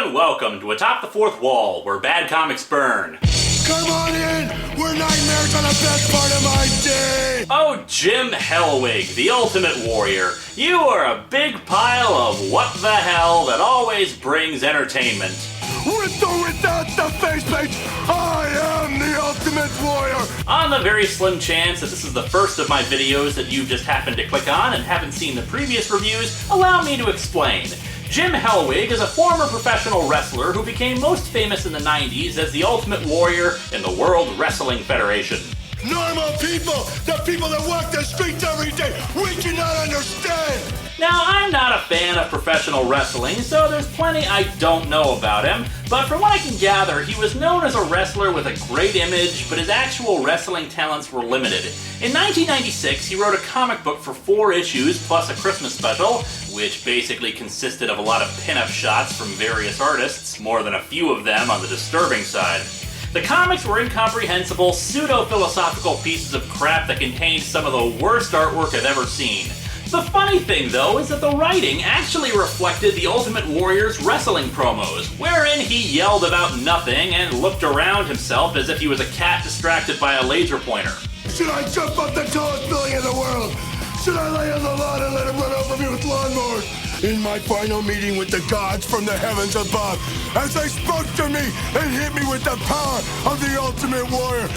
and welcome to Atop the Fourth Wall, where bad comics burn. Come on in! We're nightmares on the best part of my day! Oh, Jim Hellwig, the Ultimate Warrior, you are a big pile of what the hell that always brings entertainment. With or without the faceplate, I am the Ultimate Warrior! On the very slim chance that this is the first of my videos that you've just happened to click on and haven't seen the previous reviews, allow me to explain. Jim Hellwig is a former professional wrestler who became most famous in the 90s as the Ultimate Warrior in the World Wrestling Federation. Normal people, the people that walk the streets every day, we cannot understand! Now, I'm not a fan of professional wrestling, so there's plenty I don't know about him, but from what I can gather, he was known as a wrestler with a great image, but his actual wrestling talents were limited. In 1996, he wrote a comic book for 4 issues, plus a Christmas special, which basically consisted of a lot of pin-up shots from various artists, more than a few of them on the disturbing side. The comics were incomprehensible, pseudo-philosophical pieces of crap that contained some of the worst artwork I've ever seen. The funny thing, though, is that the writing actually reflected the Ultimate Warrior's wrestling promos, wherein he yelled about nothing and looked around himself as if he was a cat distracted by a laser pointer. Should I jump off the tallest building in the world? Should I lay on the lawn and let him run over me with lawnmowers? In my final meeting with the gods from the heavens above, as they spoke to me and hit me with the power of the Ultimate Warrior,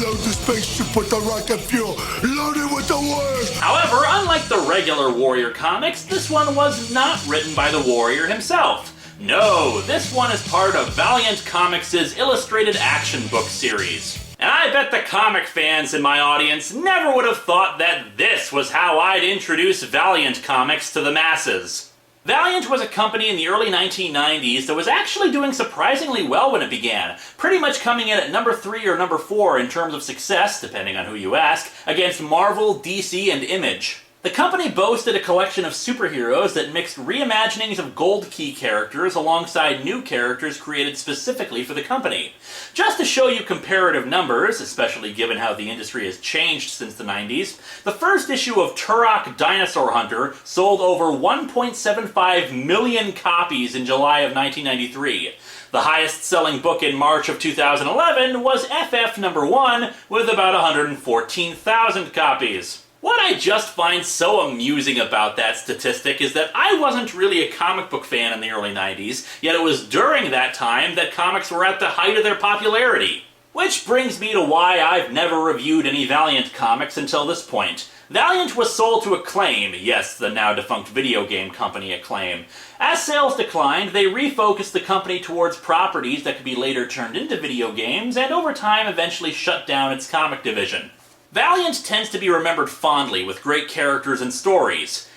load the spaceship with the rocket fuel, loaded with the warriors. However, unlike the regular Warrior comics, this one was not written by the Warrior himself. No, this one is part of Valiant Comics' illustrated action book series. And I bet the comic fans in my audience never would have thought that this was how I'd introduce Valiant Comics to the masses. Valiant was a company in the early 1990s that was actually doing surprisingly well when it began, pretty much coming in at number 3 or number 4 in terms of success, depending on who you ask, against Marvel, DC, and Image. The company boasted a collection of superheroes that mixed reimaginings of Gold Key characters alongside new characters created specifically for the company. Just to show you comparative numbers, especially given how the industry has changed since the 90s, the first issue of Turok Dinosaur Hunter sold over 1.75 million copies in July of 1993. The highest-selling book in March of 2011 was FF number 1 with about 114,000 copies. What I just find so amusing about that statistic is that I wasn't really a comic book fan in the early 90s, yet it was during that time that comics were at the height of their popularity. Which brings me to why I've never reviewed any Valiant comics until this point. Valiant was sold to Acclaim, yes, the now-defunct video game company Acclaim. As sales declined, they refocused the company towards properties that could be later turned into video games, and over time eventually shut down its comic division. Valiant tends to be remembered fondly with great characters and stories.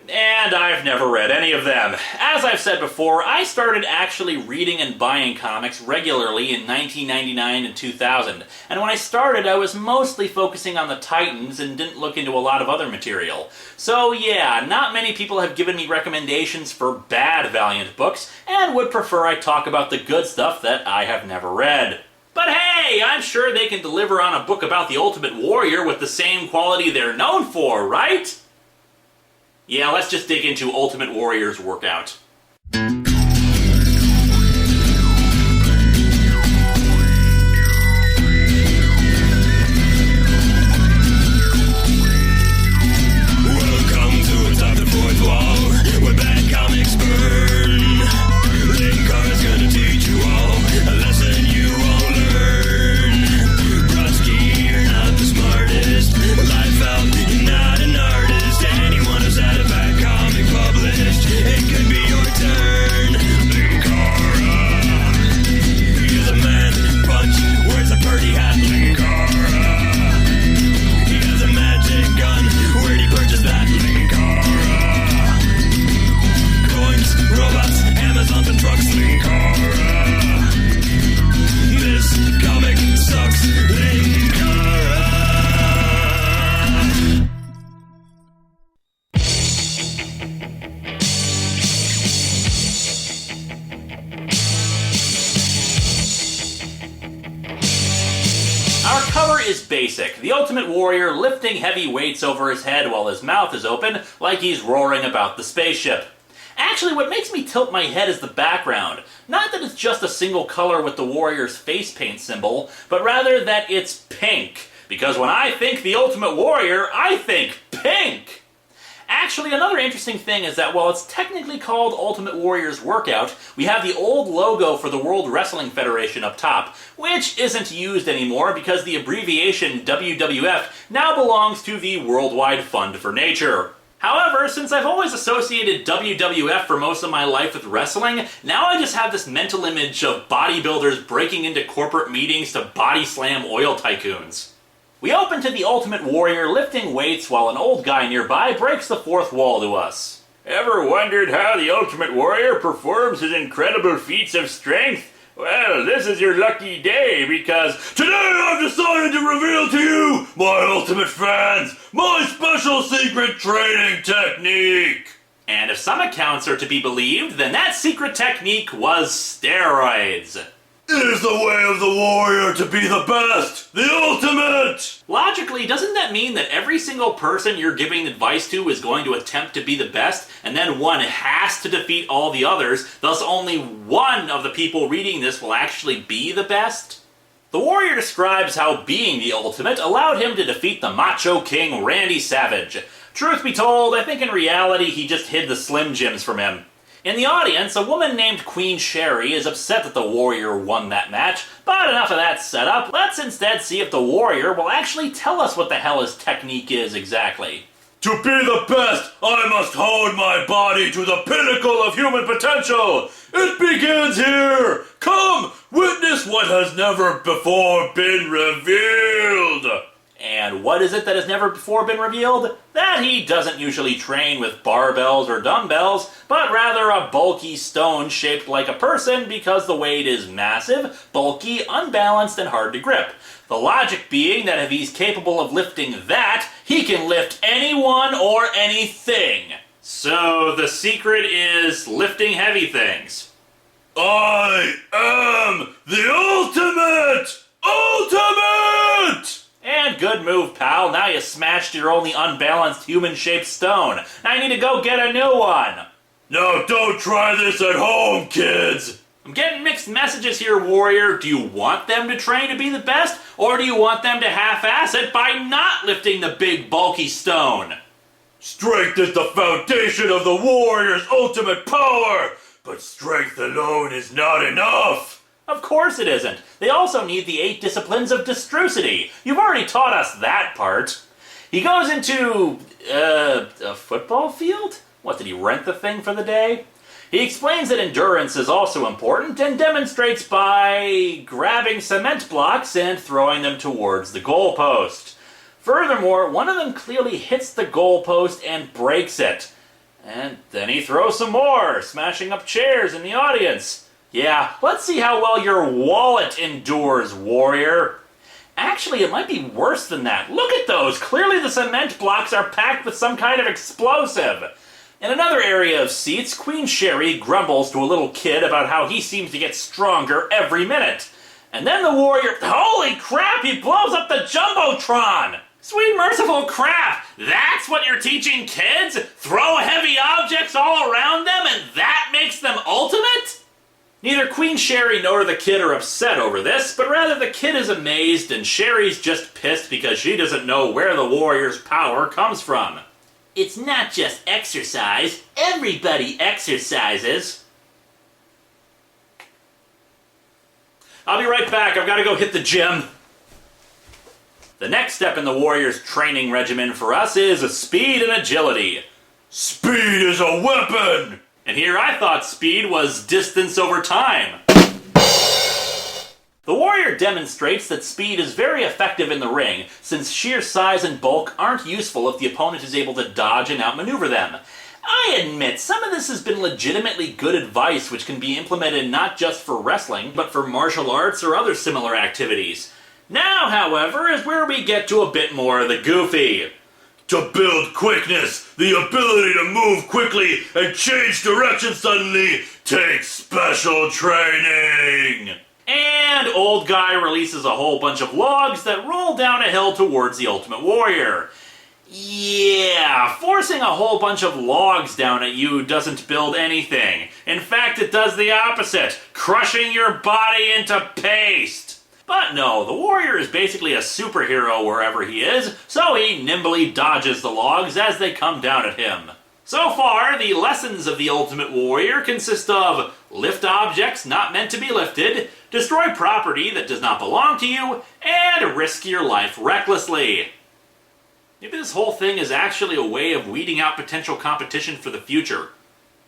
And I've never read any of them. As I've said before, I started actually reading and buying comics regularly in 1999 and 2000, and when I started I was mostly focusing on the Titans and didn't look into a lot of other material. So yeah, not many people have given me recommendations for bad Valiant books, and would prefer I talk about the good stuff that I have never read. But hey, I'm sure they can deliver on a book about the Ultimate Warrior with the same quality they're known for, right? Yeah, let's just dig into Ultimate Warrior's workout. Welcome to Atop the Fourth Wall, where bad comics burn. Linkara's gonna teach you all a lesson you won't learn. Brodsky, you're not the smartest. Life out, you're not an artist. Anyone who's had a bad comic published, it could be your turn. Linkara, he's a man, punch, wears a party hat. Linkara, he has a magic gun. Where'd he purchase that? Linkara, coins, robots, Amazon and trucks. Linkara, this comic sucks. Linkara. Our cover is basic. The Ultimate Warrior lifting heavy weights over his head while his mouth is open, like he's roaring about the spaceship. Actually, what makes me tilt my head is the background. Not that it's just a single color with the warrior's face paint symbol, but rather that it's pink. Because when I think the Ultimate Warrior, I think pink! Actually, another interesting thing is that while it's technically called Ultimate Warrior's Workout, we have the old logo for the World Wrestling Federation up top, which isn't used anymore because the abbreviation WWF now belongs to the Worldwide Fund for Nature. However, since I've always associated WWF for most of my life with wrestling, now I just have this mental image of bodybuilders breaking into corporate meetings to body slam oil tycoons. We open to the Ultimate Warrior lifting weights while an old guy nearby breaks the fourth wall to us. Ever wondered how the Ultimate Warrior performs his incredible feats of strength? Well, this is your lucky day because today I've decided to reveal to you, my Ultimate fans, my special secret training technique! And if some accounts are to be believed, then that secret technique was steroids. It is the way of the warrior to be the best! The ultimate! Logically, doesn't that mean that every single person you're giving advice to is going to attempt to be the best, and then one has to defeat all the others, thus only one of the people reading this will actually be the best? The warrior describes how being the ultimate allowed him to defeat the Macho King Randy Savage. Truth be told, I think in reality he just hid the Slim Jims from him. In the audience, a woman named Queen Sherry is upset that the Warrior won that match, but enough of that setup. Let's instead see if the Warrior will actually tell us what the hell his technique is exactly. To be the best, I must hone my body to the pinnacle of human potential! It begins here! Come, witness what has never before been revealed! And what is it that has never before been revealed? That he doesn't usually train with barbells or dumbbells, but rather a bulky stone shaped like a person because the weight is massive, bulky, unbalanced, and hard to grip. The logic being that if he's capable of lifting that, he can lift anyone or anything. So the secret is lifting heavy things. I am the ultimate! Ultimate! And good move, pal. Now you smashed your only unbalanced human-shaped stone. Now you need to go get a new one. No, don't try this at home, kids. I'm getting mixed messages here, Warrior. Do you want them to train to be the best, or do you want them to half-ass it by not lifting the big, bulky stone? Strength is the foundation of the Warrior's ultimate power, but strength alone is not enough. Of course it isn't. They also need the 8 disciplines of Destrucity. You've already taught us that part. He goes into, a football field? What, did he rent the thing for the day? He explains that endurance is also important and demonstrates by grabbing cement blocks and throwing them towards the goalpost. Furthermore, one of them clearly hits the goalpost and breaks it. And then he throws some more, smashing up chairs in the audience. Yeah, let's see how well your wallet endures, Warrior. Actually, it might be worse than that. Look at those! Clearly the cement blocks are packed with some kind of explosive. In another area of seats, Queen Sherry grumbles to a little kid about how he seems to get stronger every minute. And then the Warrior... Holy crap, he blows up the Jumbotron! Sweet merciful crap! That's what you're teaching kids? Throw heavy objects all around them and that makes them ultimate? Neither Queen Sherry nor the kid are upset over this, but rather the kid is amazed and Sherry's just pissed because she doesn't know where the Warrior's power comes from. It's not just exercise. Everybody exercises. I'll be right back. I've got to go hit the gym. The next step in the Warrior's training regimen for us is speed and agility. Speed is a weapon! And here I thought speed was distance over time. The Warrior demonstrates that speed is very effective in the ring, since sheer size and bulk aren't useful if the opponent is able to dodge and outmaneuver them. I admit, some of this has been legitimately good advice which can be implemented not just for wrestling, but for martial arts or other similar activities. Now, however, is where we get to a bit more of the goofy. To build quickness, the ability to move quickly and change direction suddenly takes special training. And old guy releases a whole bunch of logs that roll down a hill towards the Ultimate Warrior. Yeah, forcing a whole bunch of logs down at you doesn't build anything. In fact, it does the opposite, crushing your body into paste. But no, the warrior is basically a superhero wherever he is, so he nimbly dodges the logs as they come down at him. So far, the lessons of the Ultimate Warrior consist of lift objects not meant to be lifted, destroy property that does not belong to you, and risk your life recklessly. Maybe this whole thing is actually a way of weeding out potential competition for the future.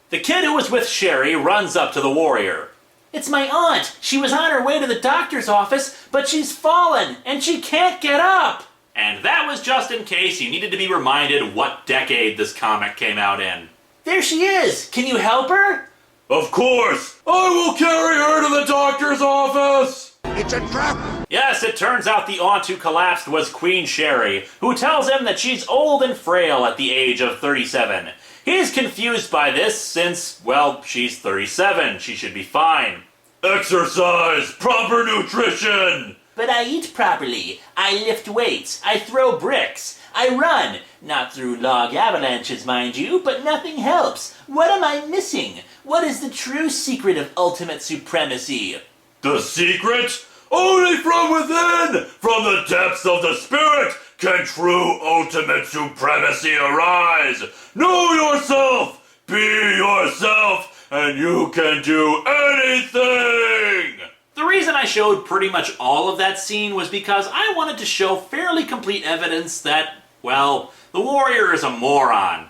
The kid who was with Sherry runs up to the warrior. It's my aunt. She was on her way to the doctor's office, but she's fallen, and she can't get up. And that was just in case you needed to be reminded what decade this comic came out in. There she is. Can you help her? Of course! I will carry her to the doctor's office! It's a trap! Yes, it turns out the aunt who collapsed was Queen Sherry, who tells him that she's old and frail at the age of 37. He's confused by this since, well, she's 37. She should be fine. Exercise! Proper nutrition! But I eat properly. I lift weights. I throw bricks. I run. Not through log avalanches, mind you, but nothing helps. What am I missing? What is the true secret of ultimate supremacy? The secret? Only from within! From the depths of the spirit can true ultimate supremacy arise! Know yourself! Be yourself! And you can do anything! The reason I showed pretty much all of that scene was because I wanted to show fairly complete evidence that, well, the warrior is a moron.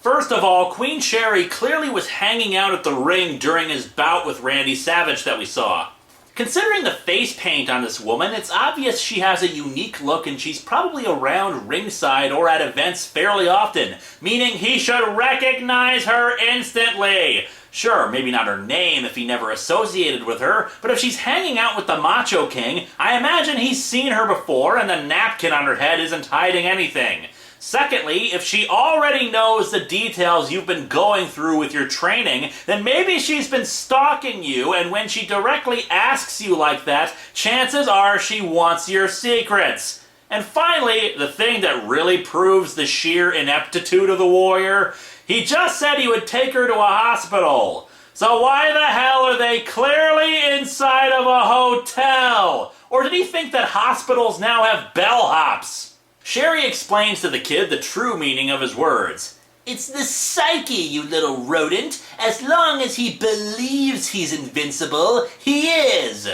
First of all, Queen Sherry clearly was hanging out at the ring during his bout with Randy Savage that we saw. Considering the face paint on this woman, it's obvious she has a unique look and she's probably around ringside or at events fairly often, meaning he should recognize her instantly. Sure, maybe not her name if he never associated with her, but if she's hanging out with the Macho King, I imagine he's seen her before and the napkin on her head isn't hiding anything. Secondly, if she already knows the details you've been going through with your training, then maybe she's been stalking you, and when she directly asks you like that, chances are she wants your secrets. And finally, the thing that really proves the sheer ineptitude of the warrior, he just said he would take her to a hospital. So why the hell are they clearly inside of a hotel? Or did he think that hospitals now have bellhops? Sherry explains to the kid the true meaning of his words. It's the psyche, you little rodent. As long as he believes he's invincible, he is.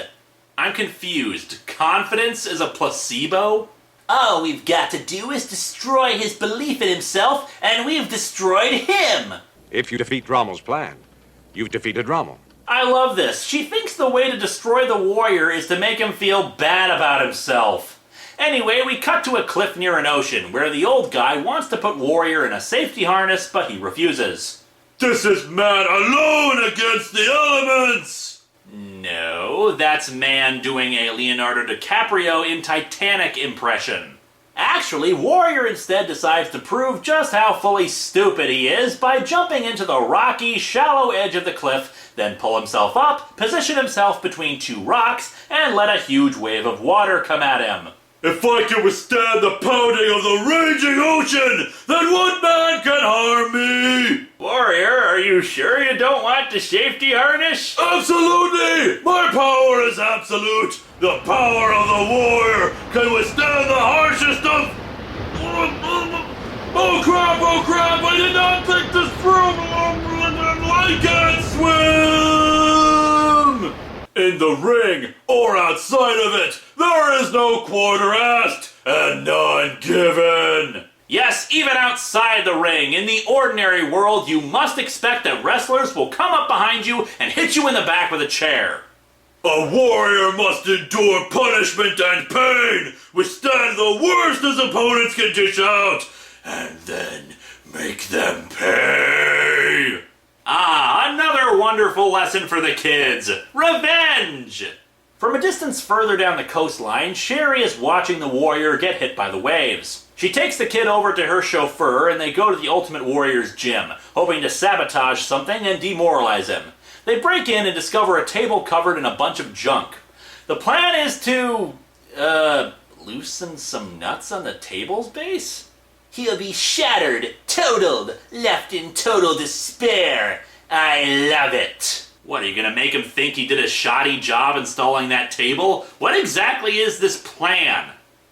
I'm confused. Confidence is a placebo? All we've got to do is destroy his belief in himself, and we've destroyed him. If you defeat Rommel's plan, you've defeated Rommel. I love this. She thinks the way to destroy the warrior is to make him feel bad about himself. Anyway, we cut to a cliff near an ocean, where the old guy wants to put Warrior in a safety harness, but he refuses. This is man alone against the elements! No, that's man doing a Leonardo DiCaprio in Titanic impression. Actually, Warrior instead decides to prove just how fully stupid he is by jumping into the rocky, shallow edge of the cliff, then pull himself up, position himself between two rocks, and let a huge wave of water come at him. If I can withstand the pounding of the raging ocean, then what man can harm me? Warrior, are you sure you don't want the safety harness? Absolutely! My power is absolute! The power of the warrior can withstand the harshest of... Oh crap, I did not think this through! I can't swim! In the ring, or outside of it, there is no quarter asked, and none given! Yes, even outside the ring, in the ordinary world, you must expect that wrestlers will come up behind you and hit you in the back with a chair. A warrior must endure punishment and pain, withstand the worst his opponents can dish out, and then make them pay! Ah, another wonderful lesson for the kids. Revenge! From a distance further down the coastline, Sherry is watching the warrior get hit by the waves. She takes the kid over to her chauffeur and they go to the Ultimate Warrior's gym, hoping to sabotage something and demoralize him. They break in and discover a table covered in a bunch of junk. The plan is to, loosen some nuts on the table's base? He'll be shattered, totaled, left in total despair. I love it. What, are you gonna make him think he did a shoddy job installing that table? What exactly is this plan?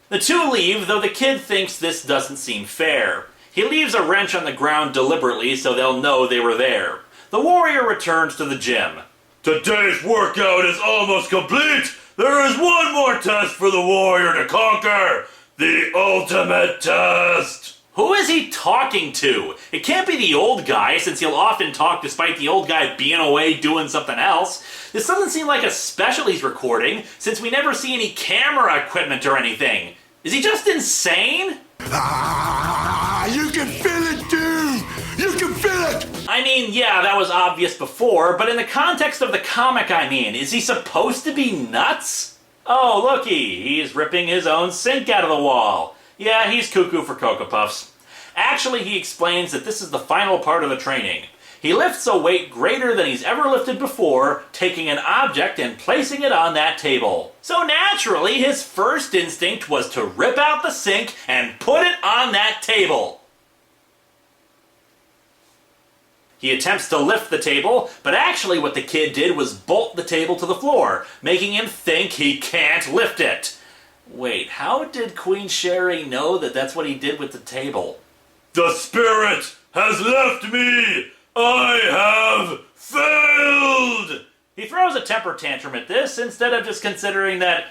The two leave, though the kid thinks this doesn't seem fair. He leaves a wrench on the ground deliberately so they'll know they were there. The warrior returns to the gym. Today's workout is almost complete. There is one more test for the warrior to conquer. The ultimate test. Who is he talking to? It can't be the old guy, since he'll often talk despite the old guy being away doing something else. This doesn't seem like a special he's recording, since we never see any camera equipment or anything. Is he just insane? You can feel it, dude! You can feel it! I mean, yeah, that was obvious before, but in the context of the comic, I mean, is he supposed to be nuts? Oh, looky, he's ripping his own sink out of the wall. Yeah, he's cuckoo for Cocoa Puffs. Actually, he explains that this is the final part of the training. He lifts a weight greater than he's ever lifted before, taking an object and placing it on that table. So naturally, his first instinct was to rip out the sink and put it on that table. He attempts to lift the table, but actually what the kid did was bolt the table to the floor, making him think he can't lift it. Wait, how did Queen Sherry know that that's what he did with the table? The spirit has left me. I have failed. He throws a temper tantrum at this instead of just considering that,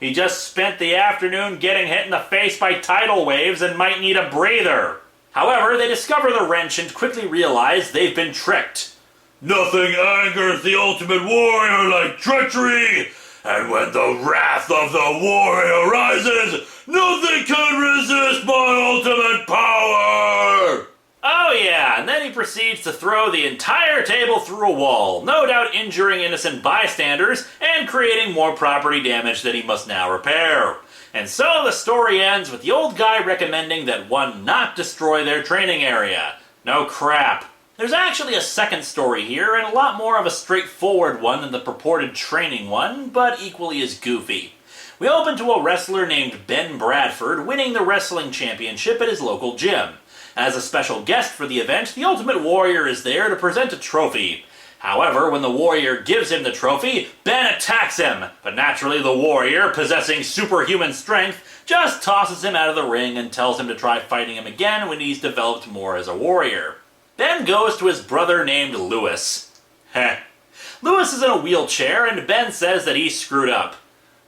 he just spent the afternoon getting hit in the face by tidal waves and might need a breather. However, they discover the wrench and quickly realize they've been tricked. Nothing angers the ultimate warrior like treachery. And when the wrath of the warrior rises, nothing can resist my ultimate power! Oh yeah, and then he proceeds to throw the entire table through a wall, no doubt injuring innocent bystanders and creating more property damage that he must now repair. And so the story ends with the old guy recommending that one not destroy their training area. No crap. There's actually a second story here, and a lot more of a straightforward one than the purported training one, but equally as goofy. We open to a wrestler named Ben Bradford winning the wrestling championship at his local gym. As a special guest for the event, the Ultimate Warrior is there to present a trophy. However, when the Warrior gives him the trophy, Ben attacks him, but naturally the Warrior, possessing superhuman strength, just tosses him out of the ring and tells him to try fighting him again when he's developed more as a warrior. Ben goes to his brother named Lewis. Lewis is in a wheelchair, and Ben says that he screwed up.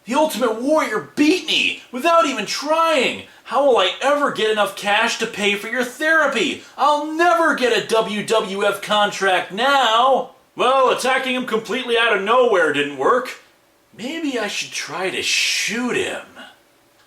The Ultimate Warrior beat me, without even trying. How will I ever get enough cash to pay for your therapy? I'll never get a WWF contract now. Well, attacking him completely out of nowhere didn't work. Maybe I should try to shoot him.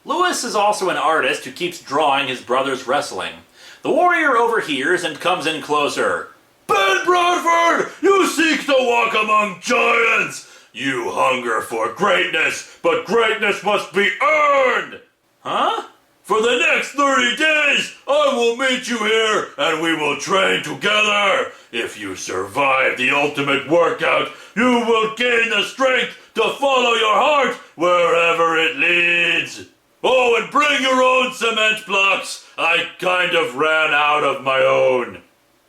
Lewis is also an artist who keeps drawing his brother's wrestling. The Warrior overhears and comes in closer. Ben Bradford, you seek to walk among giants. You hunger for greatness, but greatness must be earned. Huh? For the next 30 days, I will meet you here, and we will train together. If you survive the ultimate workout, you will gain the strength to follow your heart wherever it leads. Oh, and bring your own cement blocks. I kind of ran out of my own.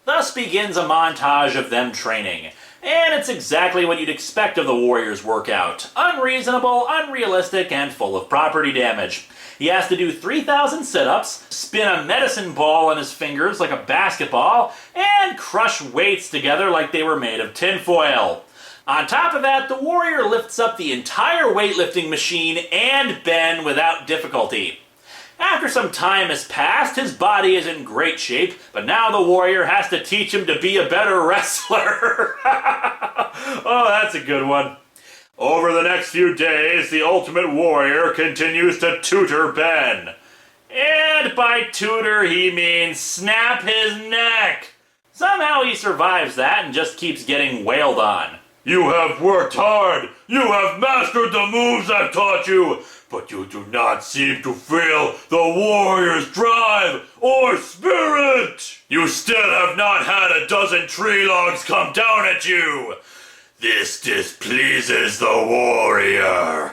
Thus begins a montage of them training. And it's exactly what you'd expect of the Warrior's workout. Unreasonable, unrealistic, and full of property damage. He has to do 3,000 sit-ups, spin a medicine ball on his fingers like a basketball, and crush weights together like they were made of tinfoil. On top of that, the Warrior lifts up the entire weightlifting machine and Ben without difficulty. After some time has passed, his body is in great shape, but now the Warrior has to teach him to be a better wrestler. Oh, that's a good one. Over the next few days, the Ultimate Warrior continues to tutor Ben. And by tutor, he means snap his neck. Somehow he survives that and just keeps getting wailed on. You have worked hard. You have mastered the moves I've taught you. But you do not seem to feel the warrior's drive or spirit. You still have not had a dozen tree logs come down at you. This displeases the warrior.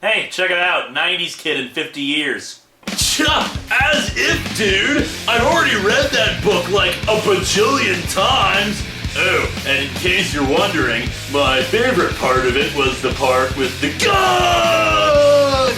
Hey, check it out. 90s kid in 50 years. As if, dude! I've already read that book like a bajillion times! Oh, and in case you're wondering, my favorite part of it was the part with the guns!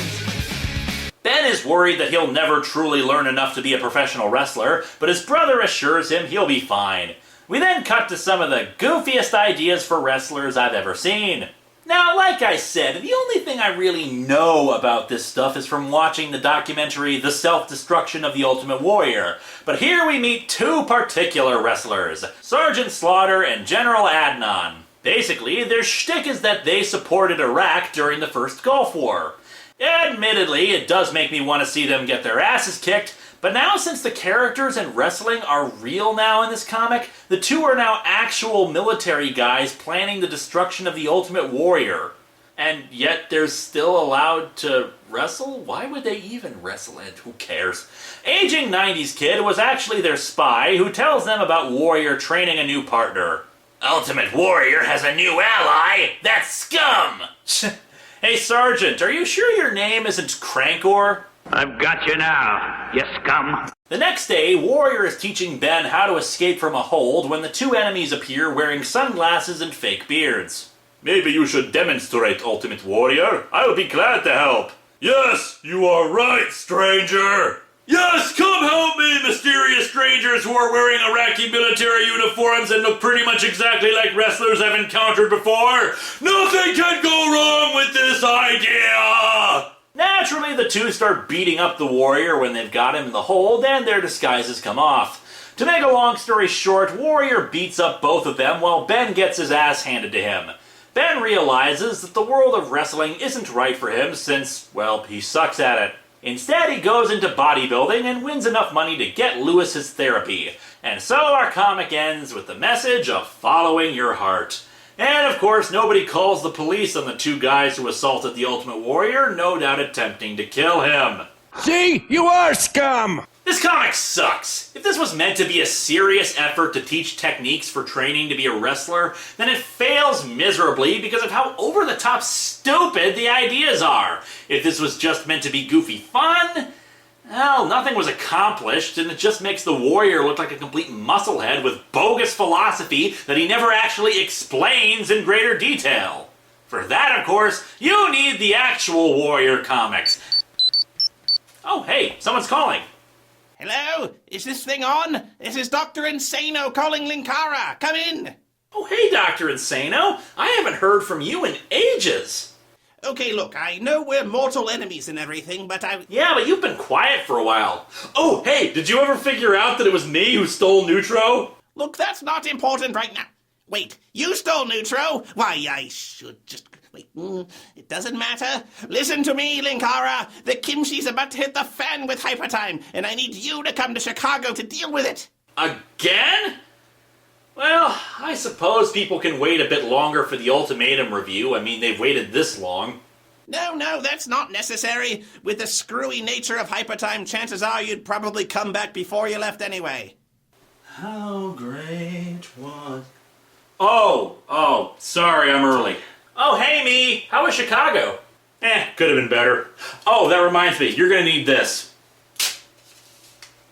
Ben is worried that he'll never truly learn enough to be a professional wrestler, but his brother assures him he'll be fine. We then cut to some of the goofiest ideas for wrestlers I've ever seen. Now, like I said, the only thing I really know about this stuff is from watching the documentary The Self-Destruction of the Ultimate Warrior. But here we meet two particular wrestlers, Sergeant Slaughter and General Adnan. Basically, their shtick is that they supported Iraq during the First Gulf War. Admittedly, it does make me want to see them get their asses kicked, but now since the characters in wrestling are real now in this comic, the two are now actual military guys planning the destruction of the Ultimate Warrior. And yet they're still allowed to wrestle? Why would they even wrestle? And who cares? Aging 90s kid was actually their spy who tells them about Warrior training a new partner. Ultimate Warrior has a new ally! That's scum! Hey Sergeant, are you sure your name isn't Crankor? I've got you now, you scum. The next day, Warrior is teaching Ben how to escape from a hold when the two enemies appear wearing sunglasses and fake beards. Maybe you should demonstrate, Ultimate Warrior. I'll be glad to help. Yes, you are right, stranger. Yes, come help me, mysterious strangers who are wearing Iraqi military uniforms and look pretty much exactly like wrestlers I've encountered before. Nothing can go wrong with this idea! Naturally, the two start beating up the Warrior when they've got him in the hold and their disguises come off. To make a long story short, Warrior beats up both of them while Ben gets his ass handed to him. Ben realizes that the world of wrestling isn't right for him since, well, he sucks at it. Instead, he goes into bodybuilding and wins enough money to get Lewis his therapy. And so our comic ends with the message of following your heart. And of course, nobody calls the police on the two guys who assaulted the Ultimate Warrior, no doubt attempting to kill him. See? You are scum! This comic sucks. If this was meant to be a serious effort to teach techniques for training to be a wrestler, then it fails miserably because of how over-the-top stupid the ideas are. If this was just meant to be goofy fun, well, nothing was accomplished, and it just makes the Warrior look like a complete musclehead with bogus philosophy that he never actually explains in greater detail. For that, of course, you need the actual Warrior comics. Oh, hey, someone's calling. Hello? Is this thing on? This is Dr. Insano calling Linkara. Come in. Oh, hey, Dr. Insano. I haven't heard from you in ages. Okay, look, I know we're mortal enemies and everything, but Yeah, but you've been quiet for a while. Oh, hey, did you ever figure out that it was me who stole Neutro? Look, that's not important right now. Wait, you stole Neutro? Why, I should just... Wait, it doesn't matter. Listen to me, Linkara. The kimchi's about to hit the fan with Hypertime, and I need you to come to Chicago to deal with it. Again? Well, I suppose people can wait a bit longer for the Ultimatum review. I mean, they've waited this long. No, that's not necessary. With the screwy nature of Hypertime, chances are you'd probably come back before you left anyway. How great was... Oh, sorry, I'm early. Oh, hey, me! How was Chicago? Could have been better. Oh, that reminds me, you're gonna need this.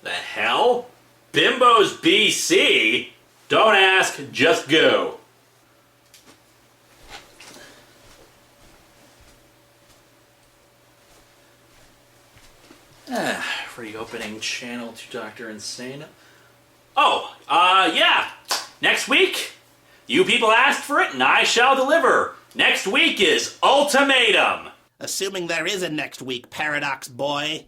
The hell? Bimbo's BC? Don't ask, just go. Reopening channel to Dr. Insano. Oh, yeah. Next week? You people asked for it, and I shall deliver. Next week is Ultimatum. Assuming there is a next week, Paradox Boy.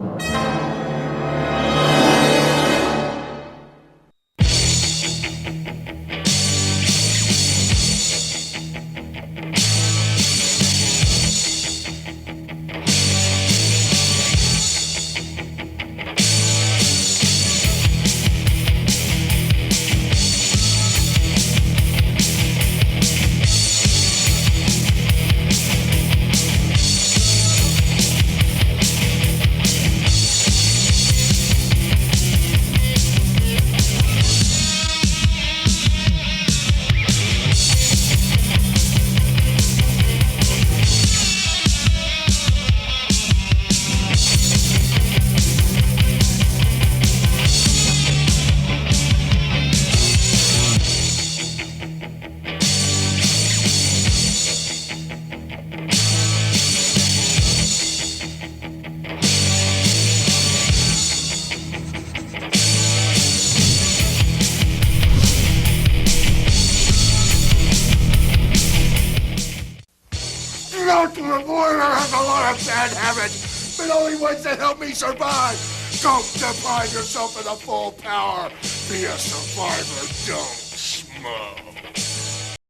ultimate warrior has a lot of bad habits, but only ones that help me survive. Don't deprive yourself of the full power. Be a survivor, don't smoke.